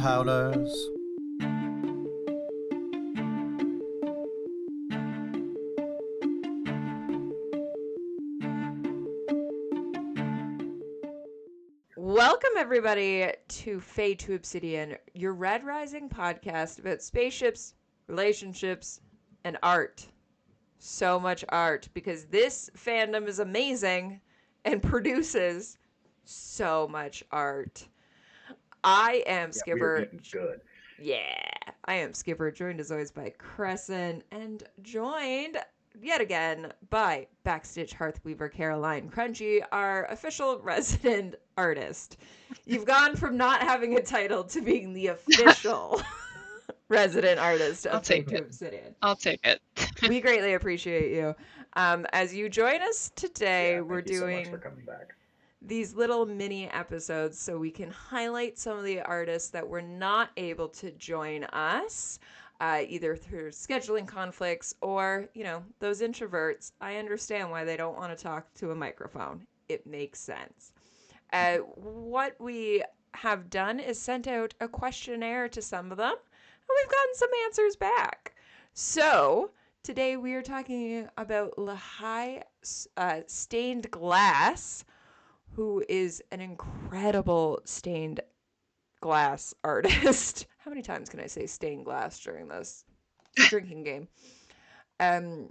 howlers. Welcome, everybody, to Fade to Obsidian, your Red Rising podcast about spaceships, relationships, and art. So much art, because this fandom is amazing and produces so much art. I am Yeah, we are Skipper. eating good. Yeah, I am Skipper, joined as always by Crescent, and joined yet again by Backstitch Hearthweaver Caroline Krunchy, our official resident artist. You've gone from not having a title to being the official resident artist I'll of take Fate to it. Obsidian. I'll take it. We greatly appreciate you. As you join us today, Yeah, we're thank you so much for doing coming back. these little mini episodes so we can highlight some of the artists that were not able to join us, either through scheduling conflicts or, those introverts. I understand why they don't want to talk to a microphone. It makes sense. What we have done is sent out a questionnaire to some of them, and we've gotten some answers back. So today we are talking about Lehigh Stained Glass, who is an incredible stained glass artist. How many times can I say stained glass during this? It's a drinking game. And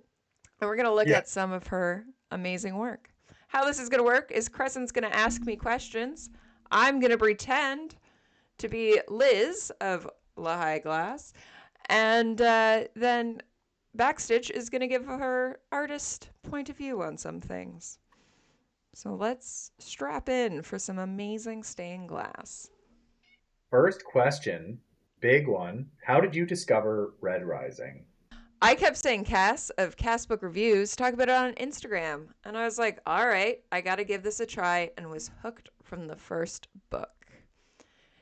we're going to look at some of her amazing work. How this is going to work is Crescent's going to ask me questions. I'm going to pretend to be Liz of Lehigh Glass. And then Backstitch is going to give her artist point of view on some things. So let's strap in for some amazing stained glass. First question, big one. How did you discover Red Rising? I kept saying Cass of Cass Book Reviews talk about it on Instagram. And I was like, all right, I got to give this a try, and was hooked from the first book.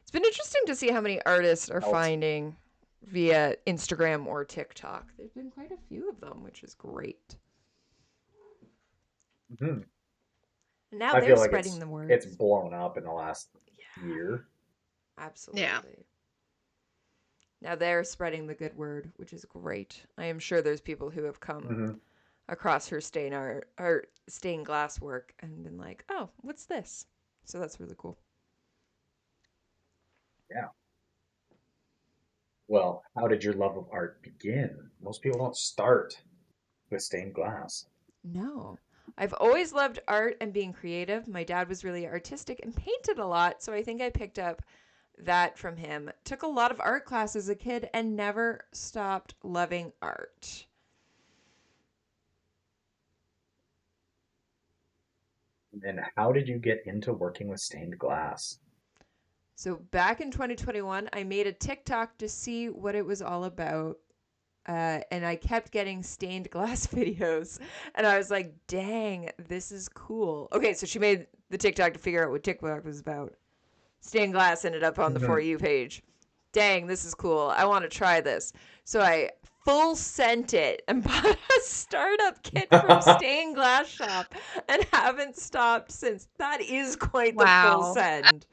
It's been interesting to see how many artists are finding via Instagram or TikTok. There's been quite a few of them, which is great. Mm-hmm. And now I they're feel like spreading the word. It's blown up in the last year. Absolutely. Yeah. Now they're spreading the good word, which is great. I am sure there's people who have come across her stained glass work and been like, "Oh, what's this?" So that's really cool. Yeah. Well, how did your love of art begin? Most people don't start with stained glass. No. I've always loved art and being creative. My dad was really artistic and painted a lot, so I think I picked up that from him. Took a lot of art class as a kid and never stopped loving art. And how did you get into working with stained glass? So back in 2021, I made a TikTok to see what it was all about. And I kept getting stained glass videos. And I was like, dang, this is cool. Okay, so she made the TikTok to figure out what TikTok was about. Stained glass ended up on the For You page. Dang, this is cool. I want to try this. So I full sent it and bought a startup kit from Stained Glass Shop and haven't stopped since. That is quite the full send.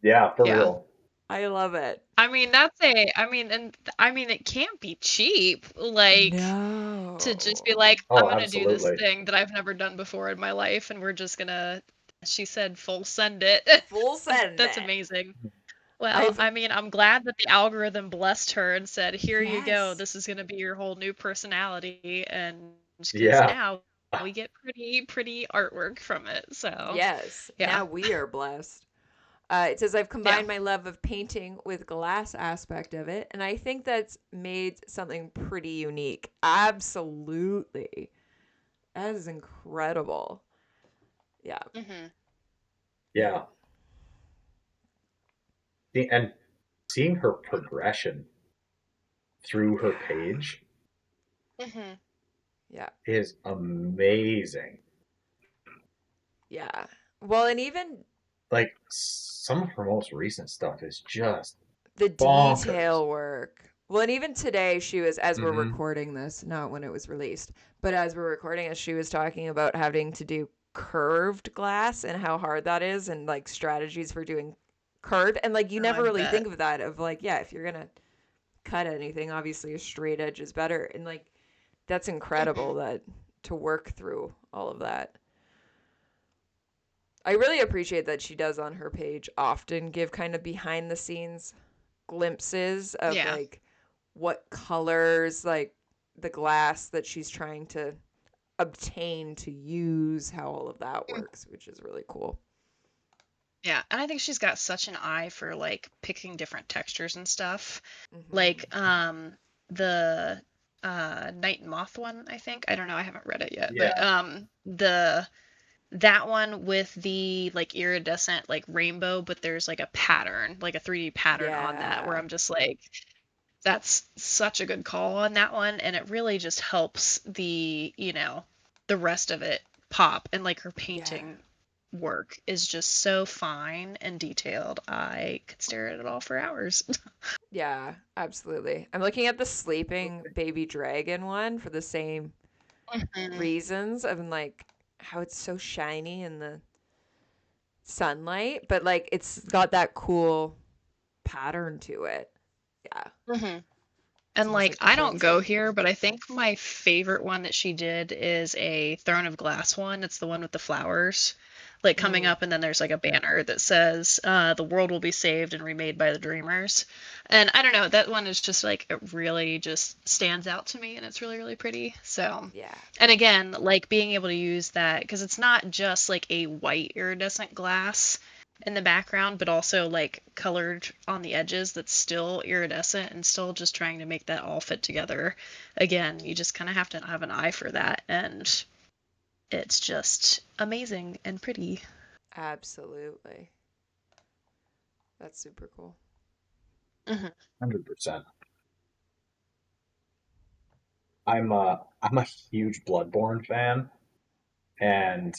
Yeah, for real. I love it. It can't be cheap. To just be like, Oh, I'm going to do this absolutely. thing that I've never done before in my life, and we're just going to, she said, full send it. Full send That's it. amazing. Well, I'm glad that the algorithm blessed her and said, here you go, Yes. this is going to be your whole new personality, and because Yeah. now we get pretty artwork from it, so. Yes. Yeah. Now we are blessed. It says, I've combined my love of painting with glass aspect of it, and I think that's made something pretty unique. Absolutely. That is incredible. Yeah. Mm-hmm. Yeah. And seeing her progression through her page Mm-hmm. Yeah. is amazing. Yeah. Well, and even Like some of her most recent stuff is just the bonkers. detail work. Well, and even today she was, as we're recording this, not when it was released, but as we're recording this, she was talking about having to do curved glass and how hard that is, and like strategies for doing curve, and like you Oh, never I really bet. think of that of like, yeah, if you're gonna cut anything, obviously a straight edge is better, and like that's incredible that to work through all of that. I really appreciate that she does on her page often give kind of behind the scenes glimpses of Yeah. like what colors, like the glass that she's trying to obtain to use, how all of that works, which is really cool. Yeah, and I think she's got such an eye for like picking different textures and stuff. Mm-hmm. Like the Night and Moth one, I think. I don't know, I haven't read it yet, but Yeah. the that one with the like iridescent like rainbow, but there's like a pattern, like a 3D pattern on that where Yeah. I'm just like that's such a good call on that one, and it really just helps the rest of it pop, and like her Yeah. painting work is just so fine and detailed. I could stare at it all for hours. Yeah, absolutely. I'm looking at the sleeping baby dragon one for the same Mhm. reasons of like how it's so shiny in the sunlight, but like it's got that cool pattern to it. Yeah. Mhm. It's And almost like like I don't go pointed. here, but I think my favorite one that she did is a Throne of Glass one. It's the one with the flowers like coming Mm, up, and then there's like a banner that says the world will be saved and remade by the dreamers. And I don't know, that one is just like it really just stands out to me, and it's really really pretty. So, yeah. and again, like being able to use that because it's not just like a white iridescent glass in the background, but also like colored on the edges that's still iridescent and still just trying to make that all fit together. Again, you just kind of have to have an eye for that, and it's just amazing and pretty. Absolutely. That's super cool. Hmm. 100%. I'm a huge Bloodborne fan, and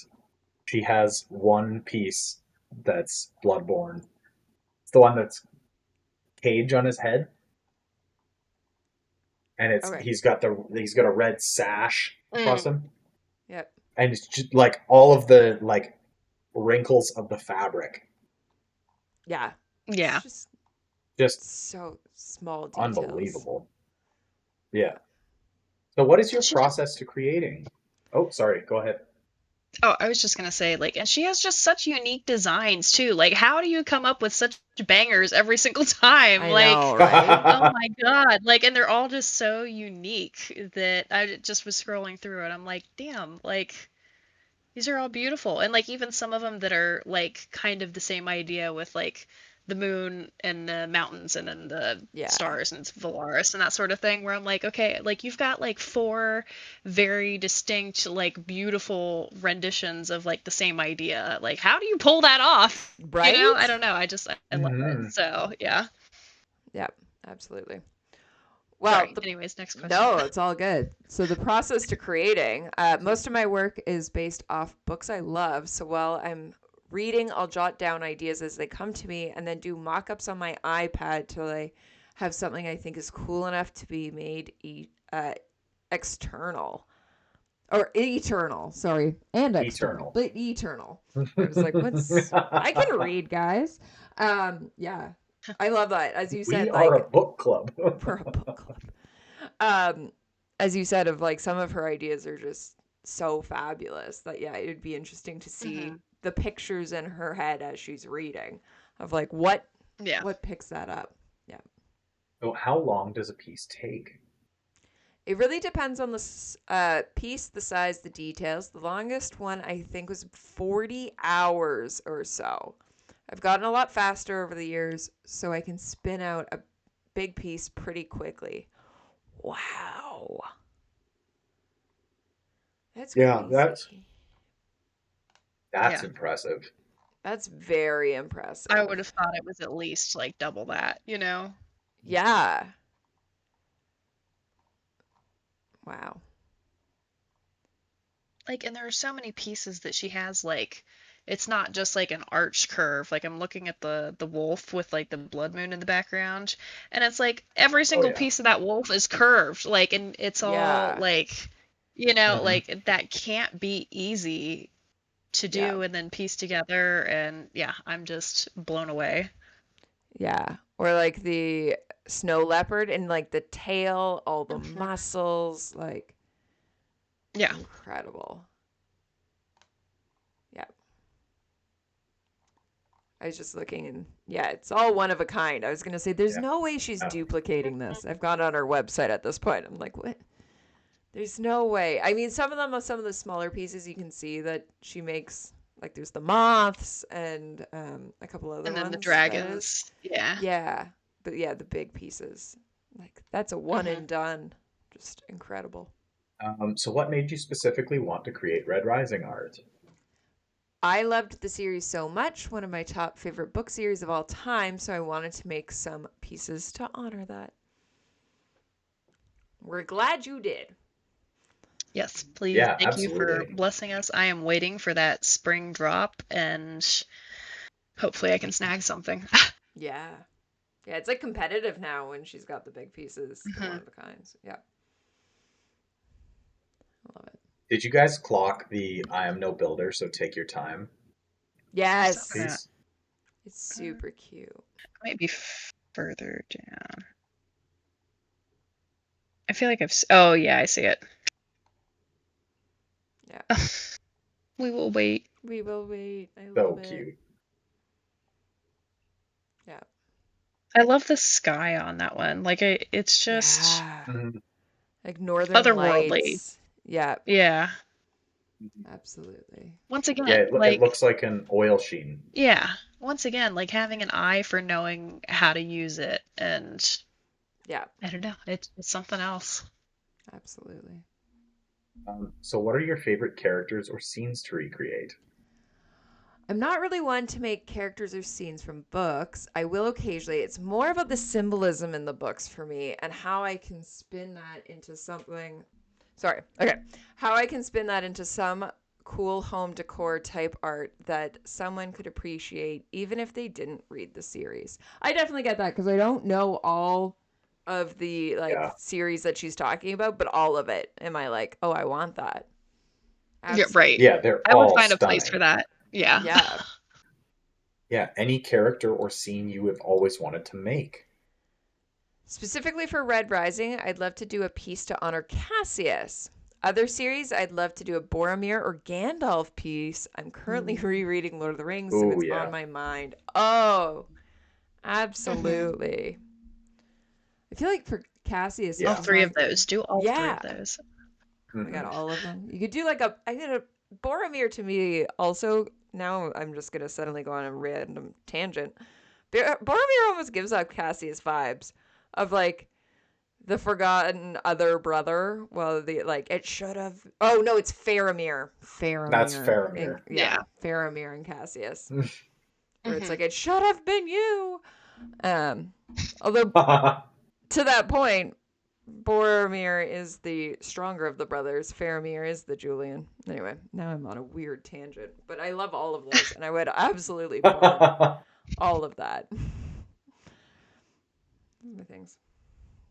she has one piece that's Bloodborne. It's the one that's cage on his head, and it's Okay. he's got a red sash across Mm, him, Yep. and it's just like all of the like wrinkles of the fabric, Yeah. It's yeah. just just so small details. unbelievable. Yeah. So, what is your And she just process to creating? Oh, sorry. Go ahead. Oh, I was just gonna say, like, and she has just such unique designs too. Like, how do you come up with such bangers every single time? I know, Like, right? oh my God. Like, and they're all just so unique that I just was scrolling through it. I'm like, damn, like, these are all beautiful. And like, even some of them that are like kind of the same idea with like the moon and the mountains and then the Yeah. stars and Valaris and that sort of thing, where I'm like, okay, like, you've got like four very distinct, like, beautiful renditions of like the same idea. Like, how do you pull that off? I Right? don't know. I love it. Hmm. So, yeah. Yep. Absolutely. Well, Sorry. the Anyways, next question. no, it's all good. So the process to creating, most of my work is based off books I love. So while I'm reading, I'll jot down ideas as they come to me, and then do mock-ups on my iPad till I have something I think is cool enough to be made external or eternal. Sorry, and external, Eternal. but eternal. I was like, what's? I can read, guys. Yeah, I love that. As you We said, are a like book club. we're a book club. Um, as you said, of like some of her ideas are just so fabulous that yeah, it would be interesting to see Hmm. the pictures in her head as she's reading of like Yeah. what picks that up. Yeah. So, how long does a piece take? It really depends on the piece, the size, the details. The longest one I think was 40 hours or so. I've gotten a lot faster over the years, so I can spin out a big piece pretty quickly. Wow. That's Yeah, crazy. that's Yeah. impressive. That's very I impressive. would have thought it was at least like double that. Yeah. Wow. Like, and there are so many pieces that she has, like, it's not just like an arch curve. Like, I'm looking at the wolf with like the blood moon in the background, and it's like every Oh single yeah. piece of that wolf is curved, like, and it's all Yeah. like Hmm. like that can't be easy to Yeah. do and then piece together, and yeah, I'm just blown away. Yeah. Or like the snow leopard and like the tail, all the Mhm. muscles, like Yeah. incredible. Yeah. I was just looking and yeah, it's all one of a kind. I was going to say, there's Yeah. no way she's Yeah. duplicating this. I've gone on her website at this point. I'm like, what? There's no way. I mean, some of the smaller pieces you can see that she makes, like there's the moths and a couple other And then the ones. That is, dragons. Yeah. yeah, but yeah, the big pieces. Like that's a one Mhm. and done. Just incredible. So what made you specifically want to create Red Rising art? I loved the series so much, one of my top favorite book series of all time, so I wanted to make some pieces to honor that. We're glad you did. Yes, please. Yeah, Thank you for absolutely. blessing us. I am waiting for that spring drop, and hopefully I can snag something. Yeah. Yeah, it's like competitive now when she's got the big pieces, the one Mhm. of a kinds. Yeah. I love it. Did you guys clock the "I am no builder, so take your time" I saw Yes. that. piece? It's Uh, super cute. might be further down. I feel like Oh, yeah, I see it. Yeah. We will wait. We will wait. I So love it. cute. Yeah. I love the sky on that one. Like, it's just Yeah. Mhm. Like Northern otherworldly. Lights. Yeah, Yeah. absolutely. Once Yeah, again, it like, looks like an oil sheen. yeah. Once again, like having an eye for knowing how to use it, and Yeah, I don't know, it's something else. absolutely. So what are your favorite characters or scenes to recreate? I'm not really one to make characters or scenes from books. I will occasionally. It's more about the symbolism in the books for me and how I can spin that into something. Sorry. Okay. How I can spin that into some cool home decor type art that someone could appreciate even if they didn't read the series. I definitely get that because I don't know all of the like Yeah. series that she's talking about, but all of it. Am I like, oh, I want that? Yeah, right. Absolutely. Yeah, they're I would all find a place for stunning. that. Yeah. Yeah. Yeah, any character or scene you have always wanted to make. Specifically for Red Rising, I'd love to do a piece to honor Cassius. Other series, I'd love to do a Boromir or Gandalf piece. I'm currently rereading Lord of the Rings, so Oh it's on yeah. my mind. Oh, Mhm. absolutely. I feel like for Cassius, All Yeah. it's three not. of those. Do all three Yeah, of those. I got Hmm. all of them. You could do like a. I get a Boromir to me also. Now I'm just gonna suddenly go on a random tangent. Boromir almost gives out Cassius vibes of like the forgotten other brother. Well, the like it should have. Oh no, it's Faramir. That's Faramir. And Faramir. yeah, Yeah. Faramir and Cassius. Where it's Mhm. like it should have been you. Um, although to that point, Boromir is the stronger of the brothers. Faramir is the Julian. Anyway, now I'm on a weird tangent, but I love all of those, and I would absolutely want all of that. My things,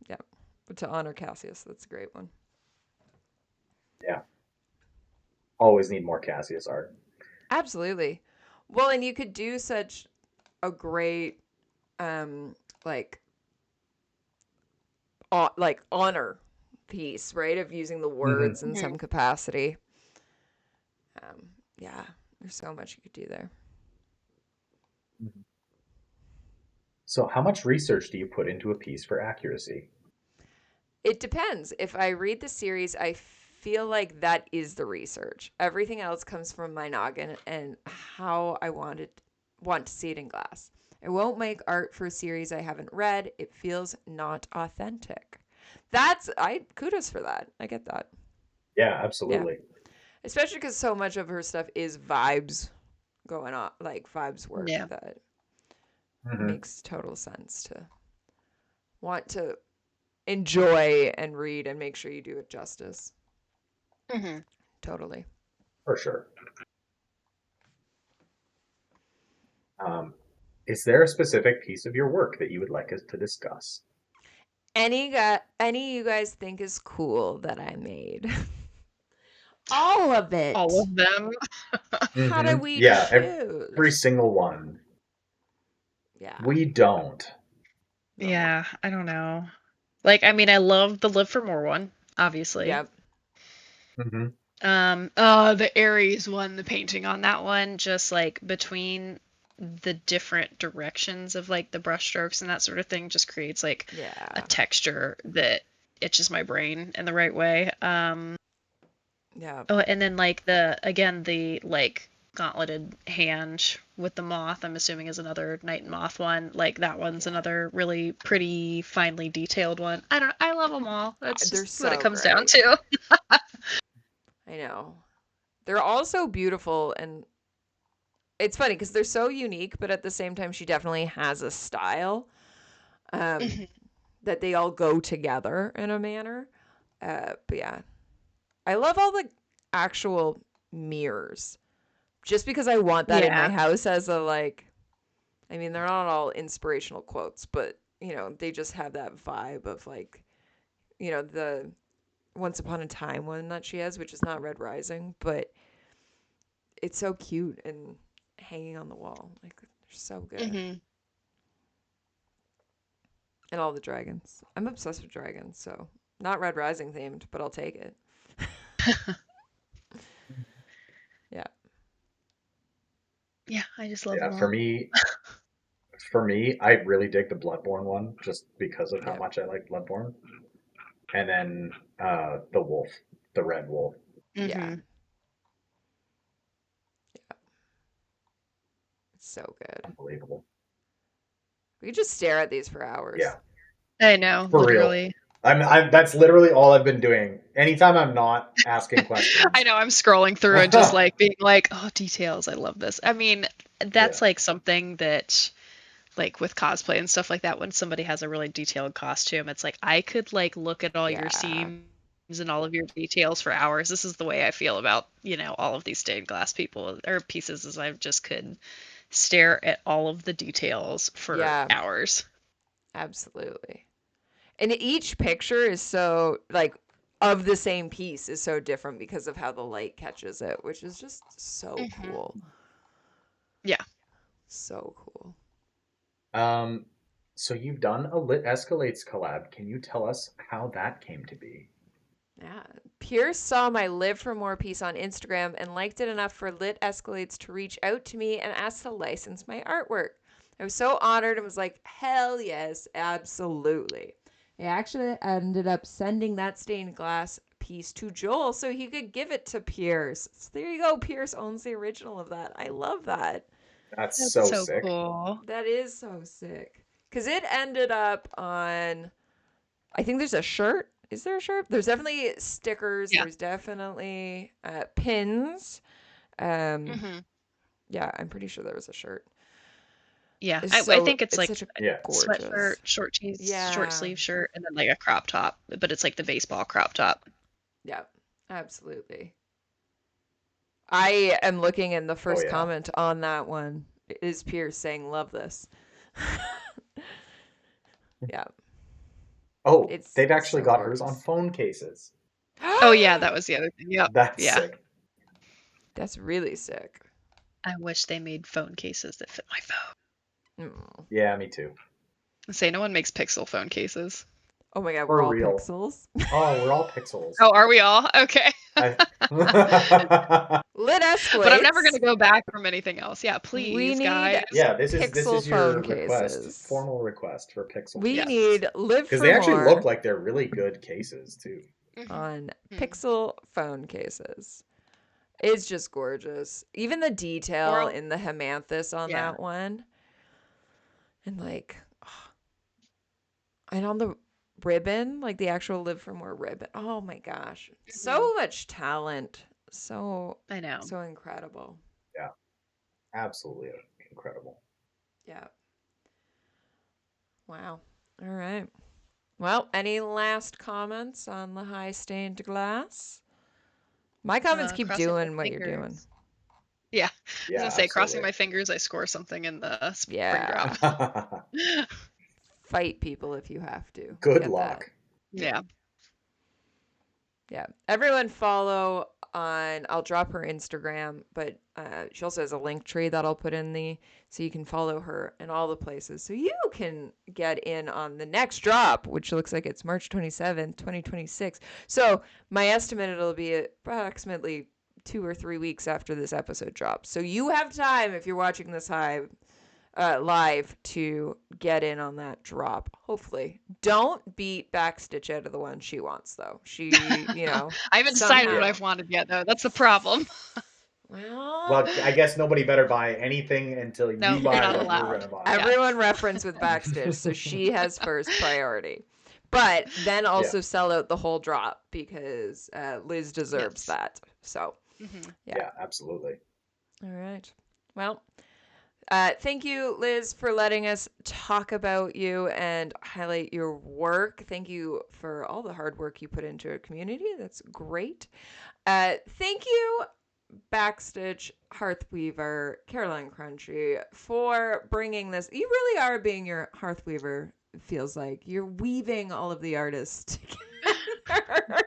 yeah. But to honor Cassius, that's a great one. Yeah, always need more Cassius art. Absolutely. Well, and you could do such a great, um, like, like honor piece, right? Of using the Hmm. words in Mhm. some capacity. Yeah, there's so much you could do there. So how much research do you put into a piece for accuracy? It depends. If I read the series, I feel like that is the research. Everything else comes from my noggin and how I want to see it in glass. I won't make art for a series I haven't read. It feels not authentic. That's I kudos for that. I get that. Yeah, Yeah. absolutely. Especially because so much of her stuff is vibes going on, like vibes work Yeah. that Hmm. makes total sense to want to enjoy and read and make sure you do it justice. Mhm. Totally. For sure. Um, is there a specific piece of your work that you would like us to discuss? Any you guys think is cool that I made? All of All it. of them. How do Hmm. we Yeah, every choose? single one. Yeah. We don't. No. Yeah, I don't know. Like, I mean, I love the Live for More one, obviously. Yep. Mm-hmm. The Aries one, the painting on that one, just like between the different directions of like the brush strokes and that sort of thing, just creates like a Yeah. texture that itches my brain in the right way. Yeah. Oh, and then like the like gauntleted hand with the moth, I'm assuming is another Night and Moth one. Like that one's Yeah. another really pretty, finely detailed one. I love them all. That's They're just what it so comes down great. to. I know. They're all so beautiful, and it's funny because they're so unique, but at the same time, she definitely has a style that they all go together in a manner. But yeah, I love all the actual mirrors just because I want that in my Yeah. house as a like. I mean, they're not all inspirational quotes, but they just have that vibe of like, the Once Upon a Time one that she has, which is not Red Rising, but it's so cute and hanging on the wall. Like, they're so good. hmm And all the dragons. I'm obsessed with dragons, so not Red Rising themed, but I'll take it. Yeah. Yeah, I just love Yeah, them for all. me, for me, I really dig the Bloodborne one just because of how Yeah. much I like Bloodborne. And then the wolf, the red wolf, Yeah. hmm It's so good. unbelievable. We could just stare at these for hours. Yeah, I know, for real. literally. That's literally all I've been doing. Anytime I'm not asking I questions. know, I'm scrolling through and just like being like, oh, details. I love this. I mean, Yeah, that's like something that like with cosplay and stuff like that, when somebody has a really detailed costume, it's like I could like look at all your Yeah. seams and all of your details for hours. This is the way I feel about, all of these stained glass people or pieces, as I just could stare at all of the details for Yeah. hours. Absolutely. And each picture is so, like, of the same piece is so different because of how the light catches it, which is just so hmm cool. Yeah. So cool. Um, so you've done a Lit Escalates collab. Can you tell us how that came to be? Yeah. Pierce saw my Live for More piece on Instagram and liked it enough for Lit Escalates to reach out to me and ask to license my artwork. I was so honored and was like, hell yes, absolutely. I actually ended up sending that stained glass piece to Joel so he could give it to Pierce. So there you go. Pierce owns the original of that. I love that. That's That's so so sick. cool. That is so sick. Because it ended up on, I think there's a shirt. Is there a shirt? There's definitely stickers. Yeah. There's definitely pins. Um, hmm yeah, I'm pretty sure there was a shirt. Yeah. I So think it's it's like such a Yeah. sweatshirt, gorgeous. short Yeah. sleeve shirt, and then like a crop top, but it's like the baseball crop top. Yeah. Absolutely. I am looking in the Oh first yeah. comment on that one is Pierce saying love this. Yeah. Oh, It's they've actually so got hers on gorgeous. phone cases. Oh yeah, that was the other thing. Yep. That's Yeah. sick. That's really sick. I wish they made phone cases that fit my phone. Mm. Yeah, me too. Say no one makes Pixel phone cases. Oh my god, we're For all real. pixels. Oh, we're all pixels. Oh, are we all? Okay. I... Lit But I'm never escalates. gonna go back from anything else. Yeah, We please, need guys. Yeah, this pixel is phone your request, cases. formal request for pixel We cases. need Live Because for they actually look More like they're really good cases too. on hmm pixel phone cases. It's just gorgeous. Even the detail Or in the hemanthus on yeah. that one. And like, and on the ribbon, like the actual Live for More ribbon. Oh my gosh. hmm So much talent. So, I know. so incredible. Yeah, absolutely incredible. Yeah. Wow. All right. Well, any last comments on Lehigh Stained Glass? My comments keep Crossing my doing what you're doing. fingers. Yeah, I was Yeah, gonna say, crossing absolutely. my fingers, I score something in the spring Yeah. drop. Fight people if you have to. Good Get that. luck. Yeah. Yeah. Everyone follow I'll drop her Instagram, but she also has a link tree that I'll put so you can follow her in all the places. So you can get in on the next drop, which looks like it's March 27th, 2026. So my estimate, it'll be approximately 2 or 3 weeks after this episode drops. So you have time, if you're watching this live, to get in on that drop. Hopefully, don't beat Backstitch out of the one she wants, though. She, I haven't decided what I've wanted yet, though. That's the problem. Well, I guess nobody better buy anything until No, you you're buy not what allowed. you're gonna buy. Everyone reference with Backstitch, so she has first priority. But then also sell out the whole drop, because Liz deserves that. So, yeah, absolutely. All right. Well, thank you, Liz, for letting us talk about you and highlight your work. Thank you for all the hard work you put into a community. That's great. Thank you, Backstitch, Hearthweaver, Caroline Krunchy, for bringing this. You really are being your Hearthweaver, feels like. You're weaving all of the artists together.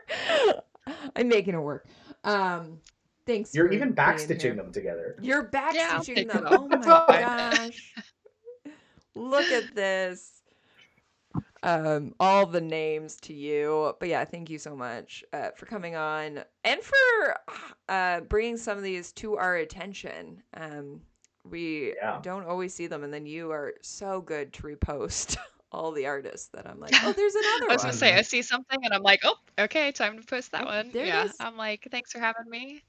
I'm making it work. Thanks. You're for even being backstitching here. them together. You're backstitching them. credit. Oh my gosh. Look at this. All the names to you. But yeah, thank you so much for coming on and for bringing some of these to our attention. We don't always see them, and then you are so good to repost all the artists that I'm like, oh, there's another I was one. gonna say, I see something and I'm like, oh, okay, time to post that one. There it Yeah, is. I'm like, thanks for having me.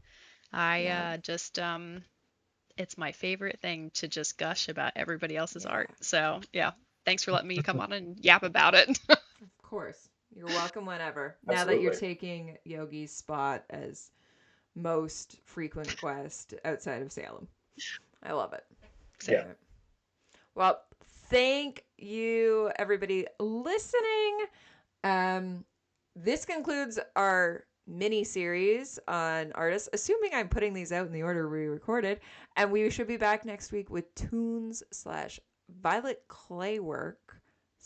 I just it's my favorite thing to just gush about everybody else's art. So yeah, thanks for letting me come on and yap about it. Of course. You're welcome whenever. Now that you're Absolutely. taking Yogi's spot as most frequent guest outside of Salem. I love it. Yeah. Well, thank you, everybody listening. This concludes our mini series on artists, assuming I'm putting these out in the order we recorded. And we should be back next week with Tunes / Violet Claywork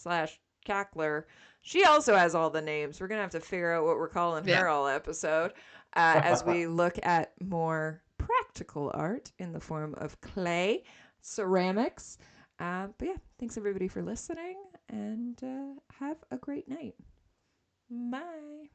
/ Cackler. She also has all the names. We're going to have to figure out what we're calling her all episode as we look at more practical art in the form of clay, ceramics. But yeah, thanks everybody for listening, and have a great night. Bye.